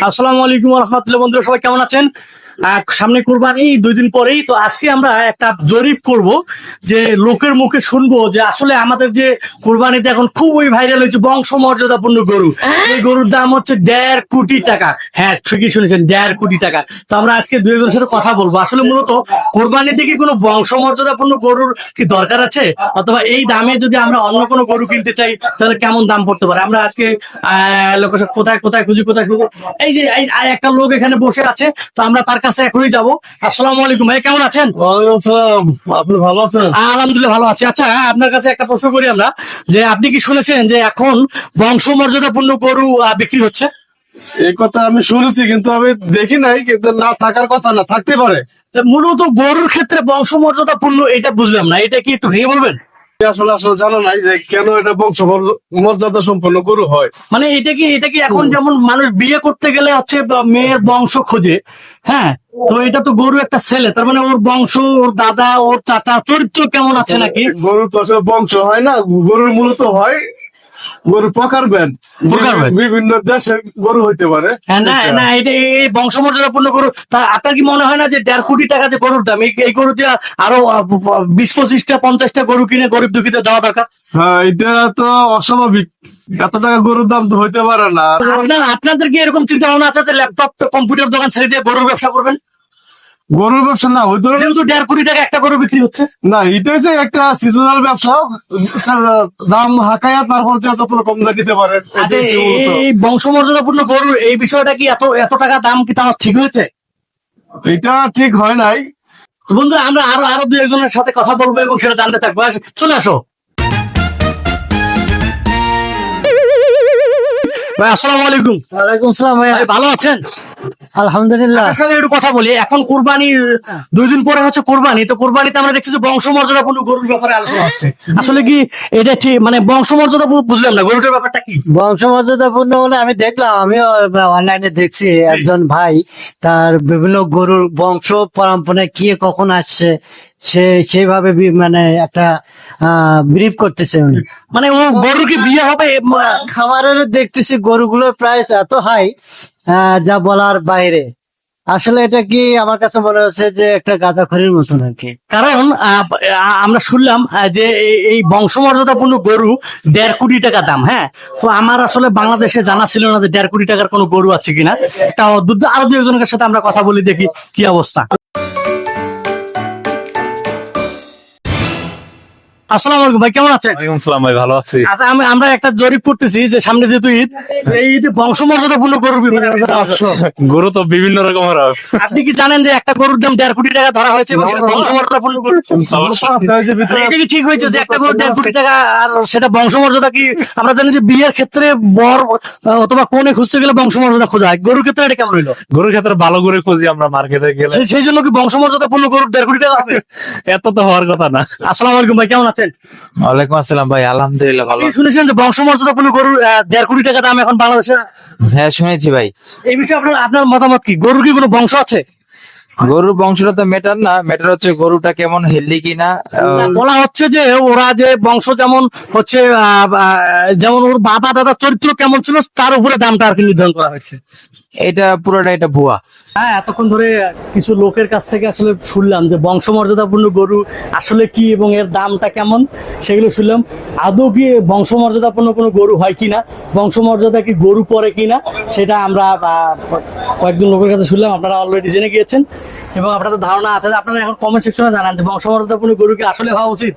আসসালামু আলাইকুম রহমতুল্লাহ। বন্ধুরা সবাই কেমন আছেন? সামনে কুরবানি 2 দিন পরেই তো। আজকে আমরা একটা জরিপ করব, যে লোকের মুখে শুনবো যে আসলে আমাদের যে কুরবানিতে এখন খুবই ভাইরাল হয়েছে বংশমর্যাদাপূর্ণ গরু। এই গরুর দাম হচ্ছে 1.5 কোটি টাকা। হ্যাঁ, ঠিকই শুনেছেন, 1.5 কোটি টাকা। তো আমরা আজকে দুই একজনের সাথে কথা বলবো। আসলে মূলত কোরবানিতে কি কোনো বংশমর্যাদাপূর্ণ গরুর কি দরকার আছে, অথবা এই দামে যদি আমরা অন্য কোনো গরু কিনতে চাই তাহলে কেমন দাম পড়তে পারে? আমরা আজকে লোকের সাথে কোথায় কোথায় খুঁজি। এই যে একটা লোক এখানে বসে আছে, তো আমরা তার কাছে এখনই যাবো। আসসালামু আলাইকুম ভাই, কেমন আছেন? ওয়ালাইকুম আসসালাম। আপনি ভালো আছেন? আলহামদুলিল্লাহ ভালো আছি। আচ্ছা, আপনার কাছে একটা প্রশ্ন করি আমরা, যে আপনি কি শুনেছেন যে এখন বংশমর্যাদাপূর্ণ গরু বিক্রি হচ্ছে? এই কথা আমি শুনেছি, কিন্তু আমি দেখি নাই। কিন্তু না থাকার কথা না, থাকতে পারে। মূলত গরুর ক্ষেত্রে বংশমর্যাদাপূর্ণ এটা বুঝলাম না, এটা কি একটু ভেঙে বলবেন? আসলে আসলে জানা নাই যে কেন এটা বংশ মর্যাদা সম্পন্ন গরু হয়। মানে এটা কি এখন যেমন মানুষ বিয়ে করতে গেলে হচ্ছে মেয়ের বংশ খোঁজে, হ্যাঁ, তো এটা তো গরু একটা ছেলে, তার মানে ওর বংশ, ওর দাদা, ওর চাচা চরিত্র কেমন আছে নাকি? গরুর তো আসলে বংশ হয় না, গরুর মূলত হয় গরুর প্রকারভেদ। বিভিন্ন দেশের গরু হইতে পারে। হ্যাঁ, না না, এটা এই বংশমর্যাদাপূর্ণ গরু। তা আপনার কি মনে হয় না যে 1.5 কোটি টাকা যে গরুর দাম, এই গরু দিয়ে আরো 20-25টা 50টা গরু কিনে গরিব দুঃখীদের দেওয়া দরকার? হ্যাঁ, এটা তো অস্বাভাবিক। এত টাকা গরুর দাম তো হইতে পারে না। আপনাদের কি এরকম চিন্তা ভাবনা আছে যে ল্যাপটপ কম্পিউটার দোকান ছেড়ে দিয়ে গরুর ব্যবসা করবেন? গরুর ব্যবসা না, ওই ধরনের যেহেতু 1.5 কোটি টাকা একটা গরু বিক্রি হচ্ছে। না, এটা হচ্ছে একটা সিজনাল ব্যবসা। দাম হাঁকায়া তারপর যত কম দাম দিতে পারে। আচ্ছা, এই বংশমর্যাদাপূর্ণ গরুর এই বিষয়টা কি এত টাকা দাম কি তাও ঠিক হয়েছে? এটা ঠিক হয় নাই। বন্ধুরা, আমরা আরো দুই একজনের সাথে কথা বলবো এবং সেটা জানতে থাকবো। চলে আসো ভাই। আসসালামু আলাইকুম। ওয়ালাইকুম সালাম ভাই। ভালো আছেন? আলহামদুলিল্লাহ। আপনার সঙ্গে একটু কথা বলি। এখন কুরবানি 2 দিন পরে হচ্ছে কুরবানি, তো কুরবানিতে আমরা দেখছি যে বংশমর্যাদাপূর্ণ গরুর ব্যাপারে আলোচনা হচ্ছে। আসলে কি এটা ঠিক, মানে বংশমর্যাদা বুঝলাম না, গরুটার ব্যাপারটা কি? বংশমর্যাদাপূর্ণ বলে আমি দেখলাম, আমিও অনলাইনে দেখছি একজন ভাই তার বিভিন্ন গরুর বংশ পরম্পরায় কি কখন আসছে সে সেইভাবে মানে একটা ব্রিফ করতেছে উনি। মানে ও গরু কি বিয়ে হবে? খামারের দেখতেছি গরুগুলোর প্রাইস এত হাই যা বলার বাইরে। আসলে এটা কি আমার কাছে মনে হচ্ছে যে একটা গাঁজাখড়ির মতন আর কি। কারণ আমরা শুনলাম যে এই বংশমর্যাদাপূর্ণ গরু 1.5 কোটি টাকা দাম। হ্যাঁ, তো আমার আসলে বাংলাদেশে জানা ছিল না যে 1.5 কোটি টাকার কোনো গরু আছে কিনা। একটা অদ্ভুত। আরো দুই একজনের সাথে আমরা কথা বলি, দেখি কি অবস্থা। আসসালামু আলাইকুম ভাই, কেমন আছেন? ওয়ালাইকুম সালাম ভাই, ভালো আছি। আচ্ছা, আমরা একটা জরিপ করতেছি যে সামনে যেহেতু ঈদ, এই যে বংশমর্যাদাপূর্ণ গরুর ব্যাপারে গরু তো বিভিন্ন রকমের হয়। আপনি কি জানেন যে একটা গরুর দাম 1.5 কোটি টাকা ধরা হয়েছে এবং সেটা বংশমর্যাদাপূর্ণ গরু? এটা কি ঠিক হয়েছে যে একটা গরু 1.5 কোটি টাকা, আর সেটা বংশমর্যাদা কি? আমরা জানি যে বিয়ের ক্ষেত্রে বর অথবা কোনে খুঁজতে গেলে বংশমর্যাদা খোঁজা হয়, গরুর ক্ষেত্রে এটা কেমন হইলো? গরুর ক্ষেত্রে ভালো করে খুঁজি আমরা মার্কেটে গেলে। সেই জন্য কি বংশমর্যাদাপূর্ণ গরুর 1.5 কোটি টাকা হবে? এত তো হওয়ার কথা না। আসসালামু আলাইকুম ভাই, কেমন আছেন? ওয়ালাইকুম আসসালাম ভাই, আলহামদুলিল্লাহ ভালো। আপনি শুনেছেন যে বংশমর্যাদাপূর্ণ গরুর 1.5 কোটি টাকা দাম এখন বাংলাদেশে? হ্যাঁ শুনেছি ভাই। এই বিষয়ে আপনার মতামত কি? গরুর কি কোনো বংশ আছে? গরুর বংশটা তো ম্যাটার না, ম্যাটার হচ্ছে গরুটা কেমন হেলদি কিনা। বলা হচ্ছে যে ওরা যে বংশ যেমন হচ্ছে যেমন ওর বাবা দাদার চরিত্র কেমন ছিল তার উপরে দামটা আর কি নির্ধারণ করা হয়েছে। এটা পুরোটা এটা ভুয়া। হ্যাঁ, এতক্ষণ ধরে কিছু লোকের কাছ থেকে আসলে শুনলাম যে বংশমর্যাদাপূর্ণ গরু আসলে কি এবং এর দামটা কেমন, সেগুলো শুনলাম। আদৌ কি বংশমর্যাদাপূর্ণ কোনো গরু হয় কিনা, বংশমর্যাদা কি গরু পরে কিনা, সেটা আমরা কয়েকজন লোকের কাছে শুনলাম। আপনারা অলরেডি জেনে গিয়েছেন এবং আপনাদের ধারণা আছে। আপনারা এখন কমেন্ট সেকশনে জানান যে বংশমর্যাদাপূর্ণ গরু কি আসলে হওয়া উচিত।